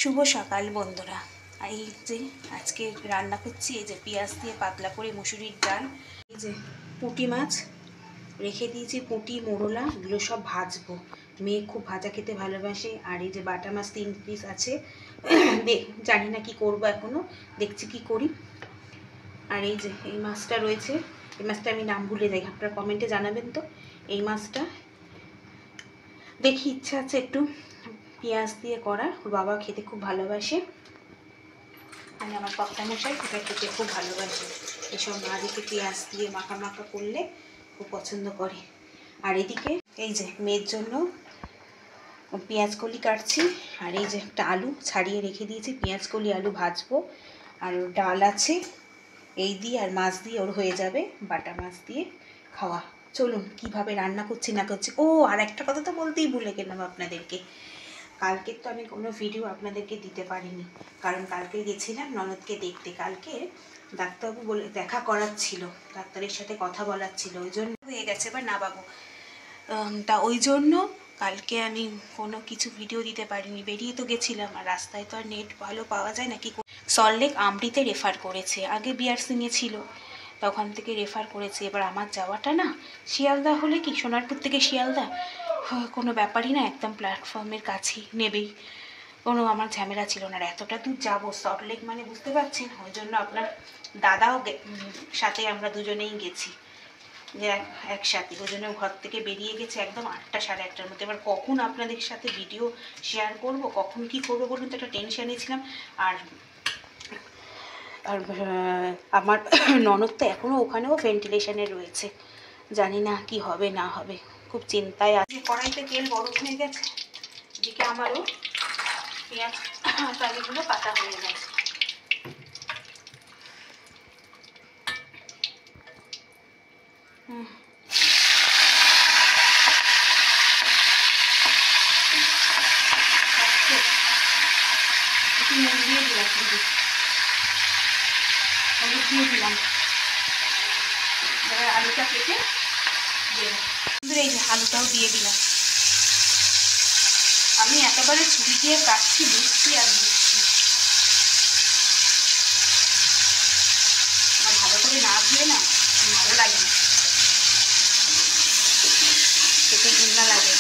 শুভ সকাল বন্ধুরা। এই যে আজকে রান্না করছি, এই যে পেঁয়াজ দিয়ে পাতলা করে মুসুরির ডাল, এই যে পুঁটি মাছ রেখে দিয়েছি, পুঁটি মোরলা, এগুলো সব ভাজবো। মেয়ে খুব ভাজা খেতে ভালোবাসে। আর এই যে বাটা মাছ 3 পিস আছে, জানি না কি করব, এখনও দেখছি কি করি। আর এই যে এই মাছটা রয়েছে, এই মাছটা আমি নাম ভুলে যাই, আপনারা কমেন্টে জানাবেন তো। এই মাছটা দেখি, ইচ্ছা আছে একটু পেঁয়াজ দিয়ে করা, ওর বাবা খেতে খুব ভালোবাসে, মানে আমার কর্তামশাই এটা খেতে খুব ভালোবাসে। এসব মাঝেতে পেঁয়াজ দিয়ে মাখা মাখা করলে খুব পছন্দ করে। আর এদিকে এই যে মেয়ের জন্য পেঁয়াজ কলি কাটছি, আর এই যে একটা আলু ছাড়িয়ে রেখে দিয়েছি, পেঁয়াজ কলি আলু ভাজবো। আর ডাল আছে, এই দিয়ে আর মাছ দিয়ে ওর হয়ে যাবে, বাটা মাছ দিয়ে খাওয়া। চলুন কীভাবে রান্না করছি না করছি। ও, আর একটা কথা তো বলতেই ভুলে গেলাম আপনাদেরকে, কালকে তো আমি কোনো ভিডিও আপনাদেরকে দিতে পারিনি, কারণ কালকে গেছিলাম ননদকে দেখতে। কালকে ডাক্তারবাবু বলে দেখা করার ছিল, ডাক্তারের সাথে কথা বলার ছিল, ওই জন্য হয়ে গেছে বা না বাবু, তা ওই জন্য কালকে আমি কোনো কিছু ভিডিও দিতে পারিনি। বেরিয়ে তো গেছিলাম, আর রাস্তায় তো আর নেট ভালো পাওয়া যায় না। কি সল্টলেক আমরিতে রেফার করেছে, আগে বিআরসিংয়ে ছিল, তখন থেকে রেফার করেছে। এবার আমার যাওয়াটা না শিয়ালদা হলে কি, সোনারপুর থেকে শিয়ালদা কোনো ব্যাপারই না, একদম প্ল্যাটফর্মের কাছেই নেবেই, কোনো আমার ঝামেলা ছিল না। আর এতটা দূর যাবো সল্টলেক মানে বুঝতে পারছেন, ওই জন্য আপনার দাদাও সাথে, আমরা দুজনেই গেছি, যে একসাথে। ওই জন্য ঘর থেকে বেরিয়ে গেছে একদম 8টা সাড়ে 8টার মধ্যে। এবার কখন আপনাদের সাথে ভিডিও শেয়ার করব, কখন কি করবো বলুন তো, একটা টেনশানে ছিলাম। আর আর আমার ননদ তো এখনও ওখানেও ভেন্টিলেশনে রয়েছে, জানি না কি হবে না হবে, খুব চিন্তায় আছে। কড়াইতে তেল গরম হয়ে গেছে, এদিকে আমারও পেঁয়াজ আলুগুলো কাটা হয়ে গেছে। একটু নুন দিয়ে দিলাম, হলুদ দিয়ে দিলাম, এবার আলুটা কেটে দিয়ে এই যে আলুটাও দিয়ে দিলাম। আমি একেবারে ছুরি দিয়ে কাটছি, দিচ্ছি আর দিচ্ছি, আমার ভালো করে না দিয়ে না ভালো লাগে না, খেতে ঘৃণা লাগে।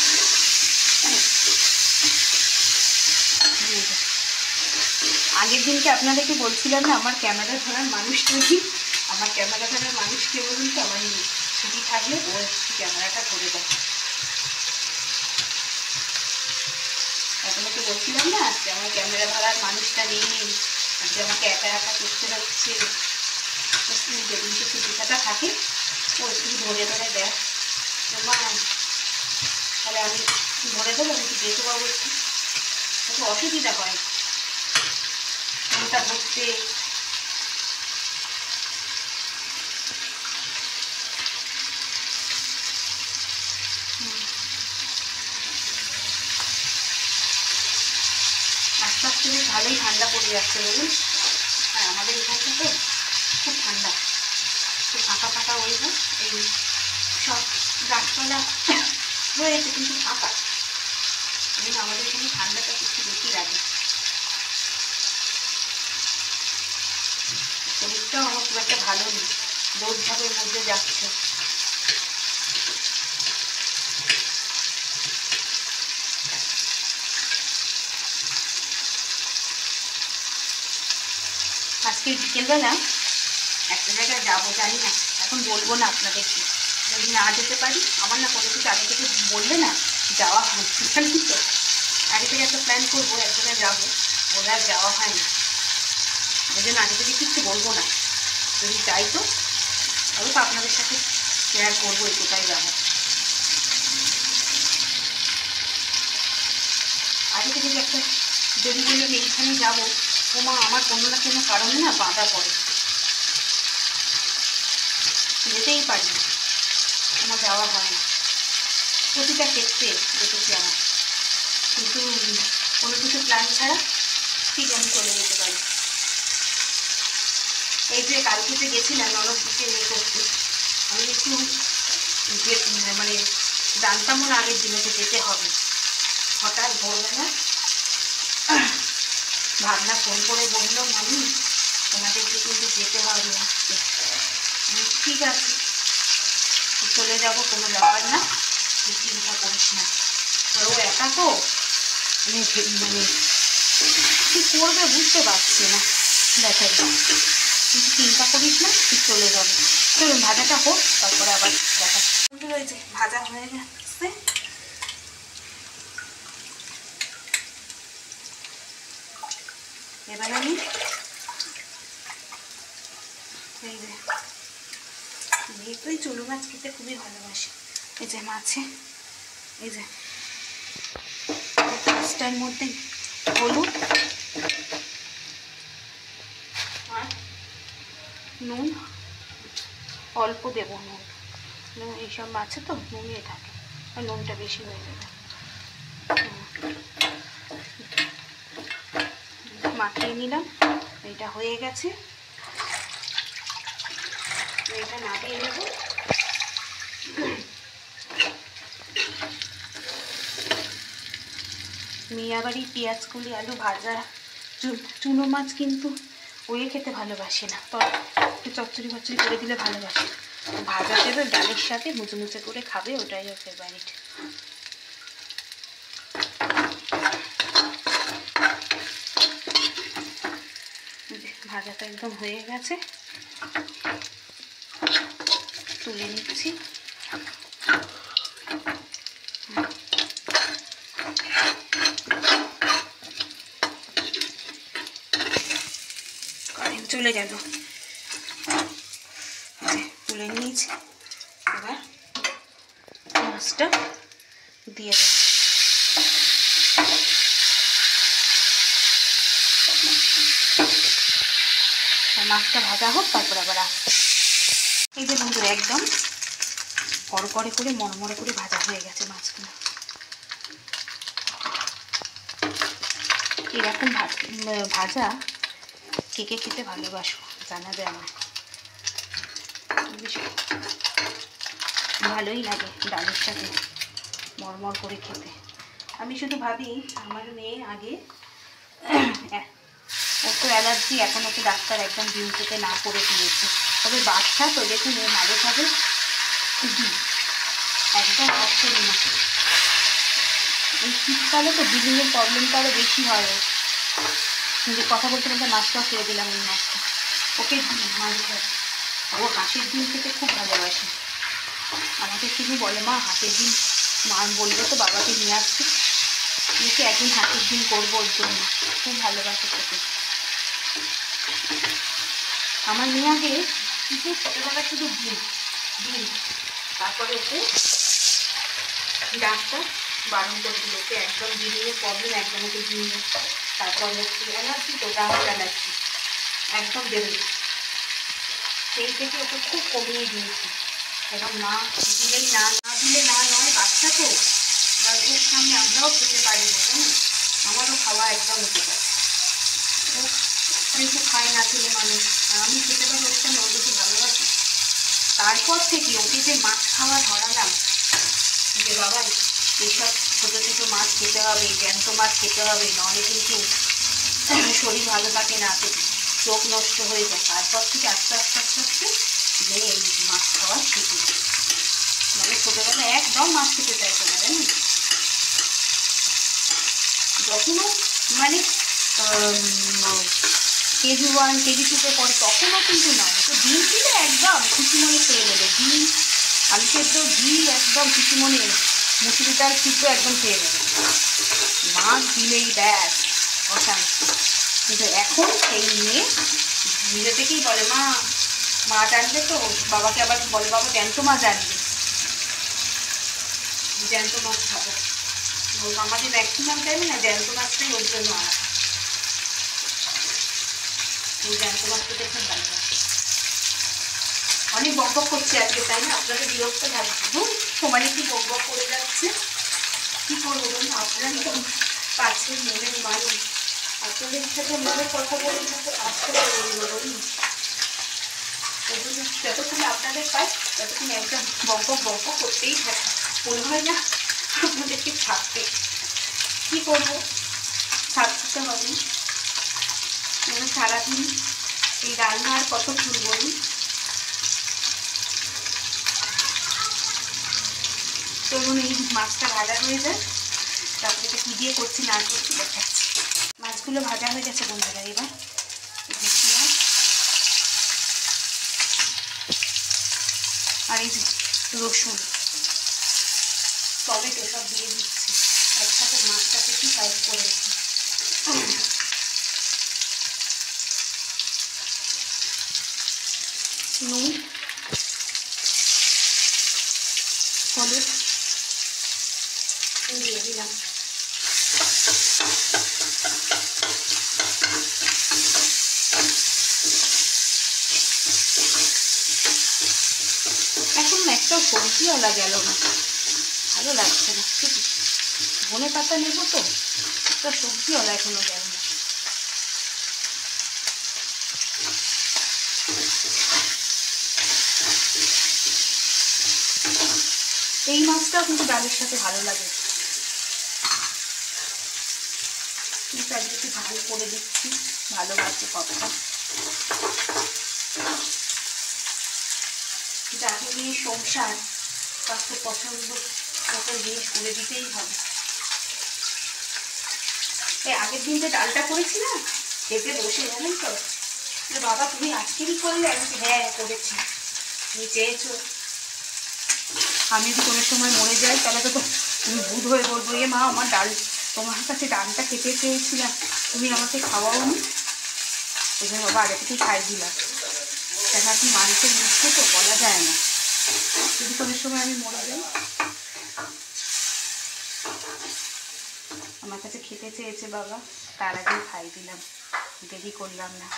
আগের দিনকে আপনাদেরকে বলছিলাম না, আমার ক্যামেরা ধরার মানুষ তৈরি, আমার ক্যামেরা ধরার মানুষ কে বলুন তো, আমার ছুটি থাকলে ও একটু ক্যামেরাটা ধরে দেয়। আপনাকে বলছিলাম না যে আমার ক্যামেরা ধরার মানুষটা নেই, আর যে আমাকে একা একা করতে হচ্ছে। যেদিনকে ছুটিটা থাকে ও একটু ধরে ধরে দেয়, মা তাহলে আমি ধরে দেবো, আমি একটু যেতে পারবো, একটু অসুবিধা হয় ফোনটা ধরতে। আস্তে আস্তে বেশ ভালোই ঠান্ডা পড়ে যাচ্ছে বলুন। আর আমাদের এখানটা তো খুব ঠান্ডা, খুব ফাঁকা ফাঁকা ওয়েদার, এই সব গাছপালা রয়েছে কিন্তু ফাঁকা, এই জন্য আমাদের এখানে ঠান্ডাটা একটু বেশি লাগে। শরীরটাও আমার খুব একটা ভালো নেই, দৌড়ঝাঁপের মধ্যে যাচ্ছে। আজকে বিকেলবেলা একটা জায়গায় যাবো, জানি না, এখন বলবো না আপনাদেরকে, যদি না যেতে পারি, আমার না কোনো কিছু আগে থেকে বললে না যাওয়া হয়, জানি তো, আগে থেকে একটা প্ল্যান করবো, এক জায়গায় যাবো, বলে আর যাওয়া হয় না, ওই জন্য আগে থেকে কিছু বলবো না। যদি যাই তো তবে তো আপনাদের সাথে শেয়ার করবো এই কোথায় যাবো। আগে থেকে যে একটা যদি বলি আমি এইখানে যাবো, ও মা আমার কোনো না কোনো কারণে না বাধা পড়ে, যেতেই পারি না, আমার যাওয়া হয় না। প্রতিটা ক্ষেত্রে দেখেছি আমার, কিন্তু কোনো কিছু প্ল্যান ছাড়া ঠিক আমি চলে যেতে পারি। এই যে কালকে যে গেছিলাম ননদ দিকে নিয়ে করতে, আমি একটু মানে জানতামও না আগের দিনে যে যেতে হবে, হঠাৎ ভোরবেলা ভাবনা ফোন করে বললো মামি তোমাদেরকে কিন্তু যেতে হবে আজকে। ঠিক আছে চলে যাবো, কোনো ব্যাপার না, তুই চিন্তা করিস না। আর ও একা তো মানে কী করবে বুঝতে পারছি না, দেখাই কিন্তু চিন্তা করিস না, তুই চলে যাবে। চলুন ভাজাটা হোক, তারপরে আবার দেখা রয়েছে। ভাজা হয়ে গেছে, এবার আমি এই যে মেয়ে চুনো মাছ খেতে খুবই ভালোবাসে। এই যে মাছে এই যে মাছটার মধ্যে হলুদ আর নুন অল্প দেবো, নুন এইসব মাছে তো নুনই থাকে, আর নুনটা বেশি হয়ে যাবে। মাখিয়ে নিলাম, এটা হয়ে গেছে, এটা নামিয়ে নেব। মিয়াবাড়ি পেঁয়াজ কলি আলু ভাজা চুনো মাছ কিন্তু ওয়ে খেতে ভালোবাসে না, তো একটু চচ্চড়ি ফচ্চড়ি করে দিলে ভালোবাসে, ভাজা দেবে ডালের সাথে মুচে মুচে করে খাবে, ওটাই ওর ফেভারিট। ভাজাটা একদম হয়ে গেছে, তুলে নিচ্ছি। চলে গেল, তুলে নিয়েছি। এবার মাছটা দিয়ে দেব। মাছটা ভাজা হোক, তারপর আবার আসবে। এই যে বন্ধুরা একদম কড়কড়ে করে মরমরে করে ভাজা হয়ে গেছে মাছগুলো। এরকম ভাজা কে কে খেতে ভালোবাসো জানাবে আমায়, ভালোই লাগে ডালের সাথে মরমর করে খেতে। আমি শুধু ভাবি আমার মেয়ে আগে ওর তো অ্যালার্জি, এখন ওকে ডাক্তার একদম ডিম খেতে না করে দিয়েছে, তবে বাচ্চা তো দেখুন ও মাঝে সাঝে ডিম একদম করি না। এই শীতকালে তো ডিমের প্রবলেমটা আরও বেশি হয়, কিন্তু কথা বলতে বলতে মাছটাও খেয়ে দিলাম। এই মাছটা ওকে মাছ খায়, ও হাঁসের ডিম খেতে খুব ভালোবাসে। আমাকে শুধু বলে মা হাঁসের ডিম, মা বলবে তো বাবাকে নিয়ে আসছি, নিচে একদিন হাঁসের ডিম করবো ওর জন্য, খুব ভালোবাসে খেতে। আমার মেয়ে আগে কিন্তু ছোটোবেলা শুধু ডিম ডিম, তারপরে ওকে ডাক্তার বারণ করে দিল, ওকে একদম ডিমের প্রবলেম, একদম ওকে ডিম, তারপর হচ্ছে অ্যালার্জি, তো ডাক্তার অ্যালার্জি একদম দেবে না, সেই থেকে ওকে খুব কমিয়ে দিয়েছি। এবং না দিলেই না দিলে না নয়, বাচ্চা তো বা ওর সামনে আমরাও খেতে পারি না, আমারও খাওয়া একদম হতে পারে, ও যেহেতু খায় না ছেলে মানুষ, আর আমি খেতে পারি ওর সামনে, ও বেশি ভালোবাসি। তারপর থেকে ওকে যে মাছ খাওয়া ধরালাম, যে বাবা এইসব ছোটো ছোটো মাছ খেতে হবে, জ্যান্ত মাছ খেতে হবে, নাহলে কিন্তু শরীর ভালো থাকে না, চোখ নষ্ট হয়ে যায়। তারপর থেকে আস্তে আস্তে আস্তে আস্তে যে এই মাছ খাওয়া শিখে, মানে ছোটোবেলায় একদম মাছ খেতে চাইতো না, জানি যখনও মানে কেজি 1 কেজি 2-তে পড়ে তখনও কিন্তু নয়, তো ডিম দিলে একদম খুশি মনে খেয়ে নেবে, ডিম আলু সেদ্ধ ঘি একদম খুশি মনে, মুসুরি ডাল সিদ্ধ একদম খেয়ে নেবে, মাছ দিলেই ব্যাস অশান্তি। কিন্তু এখন সেই মেয়ে নিজে থেকেই বলে মা মাছ আনবে তো, বাবাকে আবার বলে বাবা জ্যান্ত মাছ আনবে, জ্যান্ত মাছ খাবো। আমাদের ম্যাক্সিমাম টাইমে না জ্যান্ত মাছটাই ওর জন্য আনা, ওই জ্যান্ত মাছ খেতে খুব ভালোবাসে। অনেক বকবক করছে আজকে, তাই না? আপনাদের বিরক্ত লাগবে, সমানে কি বকবক করে যাচ্ছে, কি করবো বলুন, আপনারা তো কাছের মনের মানুষ, আপনাদের সাথে মনের কথা বলে তো কাজ করে বলবো বলুন, যতক্ষণ আপনাদের পাই ততক্ষণ একদম বকবক বকবক করতেই থাকে, মনে হয় না আপনাদেরকে ছাড়তে, কি করবো, ছাড়তে তো হবে। আমরা সারাদিন এই রান্না আর কত ফুল বলুন। চলুন এই মাছটা ভাজা হয়ে যায়, তারপরে এটা কী দিয়ে করছি না করছি দেখাচ্ছি। মাছগুলো ভাজা হয়ে গেছে বন্ধুরা। এবার পেঁয়াজ আর এই যে রসুন টমেটো সব দিয়ে দিচ্ছি একসাথে, মাছটাকে একটু সাইড করে রেখে। নুন, হলুদ দিয়ে দিলাম। এখন একটাও সবজিওয়ালা গেল না, ভালো লাগছে না। ঠিক ধনে পাতা নেবো তো, একটা সবজিওয়ালা এখনো গেল না। এই মাছটাও কিন্তু ডালের সাথে ভালো লাগে। কিন্তু আজকে একটু ভালো করে দিচ্ছি, ভালোবাসে কতটা। যাকে নিয়ে সংসার তাকে পছন্দ মতো জিনিস করে দিতেই হবে। এই আগের দিন যে ডালটা করেছি না, খেতে বসে জানেন তো, বাবা তুমি আজকেরই করলে? আমি হ্যাঁ করেছি, তুমি চেয়েছো। আমি যদি কোনো সময় মরে যাই তাহলে তো তুমি ভূত হয়ে বলবো, এ মা আমার ডাল, তোমার কাছে ডালটা খেতে চেয়েছিলাম, তুমি আমাকে খাওয়াওনি। ওই জন্য বাবা আগে থেকেই খাই দিলাম। কেন এখন মানুষের মুখে তো বলা যায় না, যদি কোনো সময় আমি মরে যাই। আমার কাছে খেতে চেয়েছে বাবা, তার আগেই খাই দিলাম, দেরি করলাম না।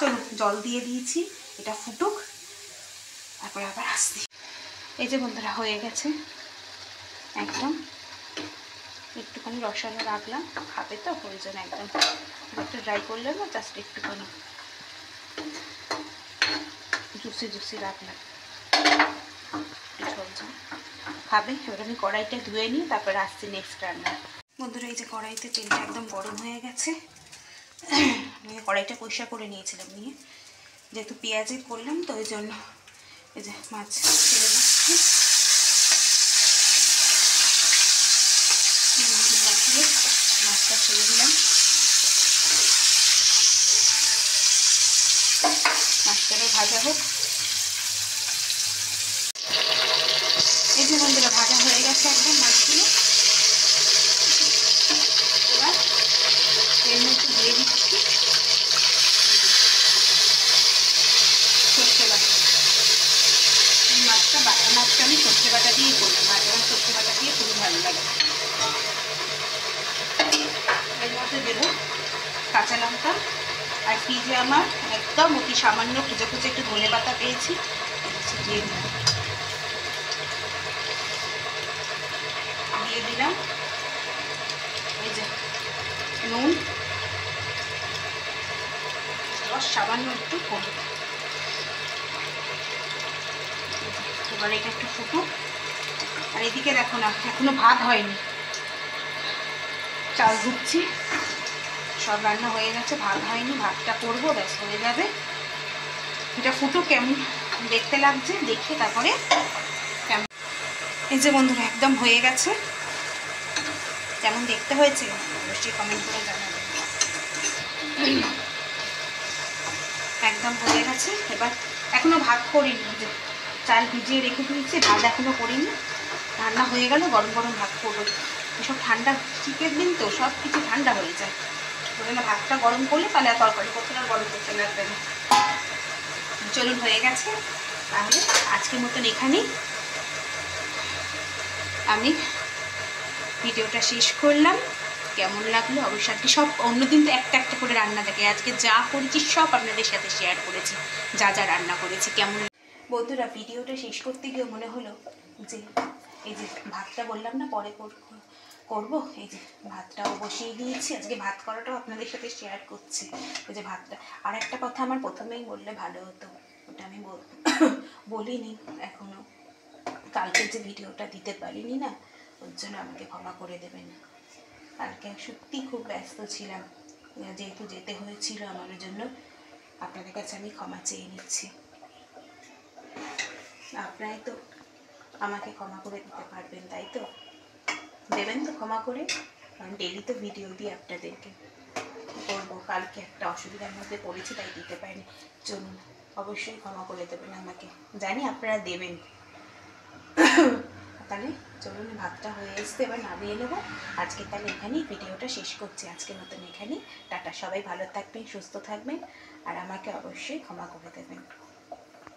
চলো জল দিয়ে দিয়েছি, এটা ফুটুক, তারপরে আবার আসছি। এই যে বন্ধুরা হয়ে গেছে একদম, একটুখানি রসালো রাখলাম, খাবে তো ওই জন্য একদম একটু ড্রাই করলে না, জাস্ট একটুখানি জুসি জুসি রাখলাম, ঝোল ঝোল খাবে। এবার আমি কড়াইটা ধুয়ে নিই, তারপরে আসছি নেক্সট রান্না। বন্ধুরা এই যে কড়াইতে তেলটা একদম গরম হয়ে গেছে, কড়াইটা পরিষ্কার করে নিয়েছিলাম, নিয়ে যেহেতু পেঁয়াজে করলাম তো ওই জন্য এই যে মাছ ছেড়ে দিচ্ছি। মাছটা ছেড়ে দিলাম, মাছটাকে ভাজা হোক। এই যে বন্ধুরা ভাজা হয়ে গেছে একদম মাছগুলো। এবার এর মধ্যে দিয়ে দিচ্ছি সর্ষে বাটা। এই মাছটা আমি সর্ষে বাটা দিয়েই করলাম, মাছ আমার সর্ষে বাটা দিয়ে খুবই ভালো লাগে। এর মধ্যে দেবো কাঁচা লঙ্কা, আর ফ্রিজে আমার একদম অতি সামান্য খুঁজে খুঁজে একটু ধনে পাতা পেয়েছি, দিয়ে দিলাম। দিয়ে দিলাম এই যে নুন, রস সামান্য একটু হলুদ। এবার এটা একটু ফুটুক। আর এদিকে দেখো না, এখনো ভাত হয়নি, চাল ধুচ্ছি। সব রান্না হয়ে গেছে, ভাত হয়নি, ভাতটা করবো, ব্যাস হয়ে যাবে। এটা ফুটুক, কেমন দেখতে লাগছে দেখে তারপরে কেমন। এই যে বন্ধুরা একদম হয়ে গেছে, কেমন দেখতে হয়েছে অবশ্যই কমেন্ট করে জানাবেন। একদম হয়ে গেছে। এবার এখনো ভাত করিনি, যে চাল ভিজিয়ে রেখে দিয়েছি, ভাত এখনো করিনি। রান্না হয়ে গেল, গরম গরম ভাত করবো। এসব ঠান্ডা শীতের দিন তো সব কিছু ঠান্ডা হয়ে যায়, ওই জন্য ভাতটা গরম করলে তাহলে আর তরকারি করতে আর গরম করতে লাগবে না। চলুন হয়ে গেছে, তাহলে আজকের মতন এখানেই আমি ভিডিওটা শেষ করলাম। কেমন লাগলো অবশ্যই। আজকে সব অন্যদিন তো একটা একটা করে রান্না থাকে, আজকে যা করেছি সব আপনাদের সাথে শেয়ার করেছি, যা যা রান্না করেছি। কেমন বন্ধুরা ভিডিওটা শেষ করতে গিয়ে মনে হলো যে এই যে ভাতটা বললাম না পরে করব, এই যে ভাতটাও বসিয়ে দিয়েছি। আজকে ভাত করাটাও আপনাদের সাথে শেয়ার করছি, এই যে ভাতটা। আর একটা কথা আমার প্রথমেই বললে ভালো হতো, ওটা আমি বলিনি এখনো, কালকে যে ভিডিওটা দিতে পারিনি না, ওর জন্য আমাকে ক্ষমা করে দেবেন। আর কালকে সত্যি খুব ব্যস্ত ছিলাম, যেহেতু যেতে হয়েছিল আমার জন্য। আপনাদের কাছে আমি ক্ষমা চেয়ে নিচ্ছি। আপনারাই তো আমাকে ক্ষমা করে দিতে পারবেন, তাই তো? দেবেন তো ক্ষমা করে? কারণ ডেলি তো ভিডিও দিই আপনাদেরকে, করবো। কালকে একটা অসুবিধার মধ্যে পড়েছি, তাই দিতে পারিনি। চলুন, অবশ্যই ক্ষমা করে দেবেন আমাকে, জানি আপনারা দেবেন। তাহলে চলুন, ভাতটা হয়ে এসছে, এবার নামিয়ে নেবো। আজকে তাহলে এখানেই ভিডিওটা শেষ করছি। আজকের মতন এখানেই টাটা। সবাই ভালো থাকবেন, সুস্থ থাকবেন, আর আমাকে অবশ্যই ক্ষমা করে দেবেন।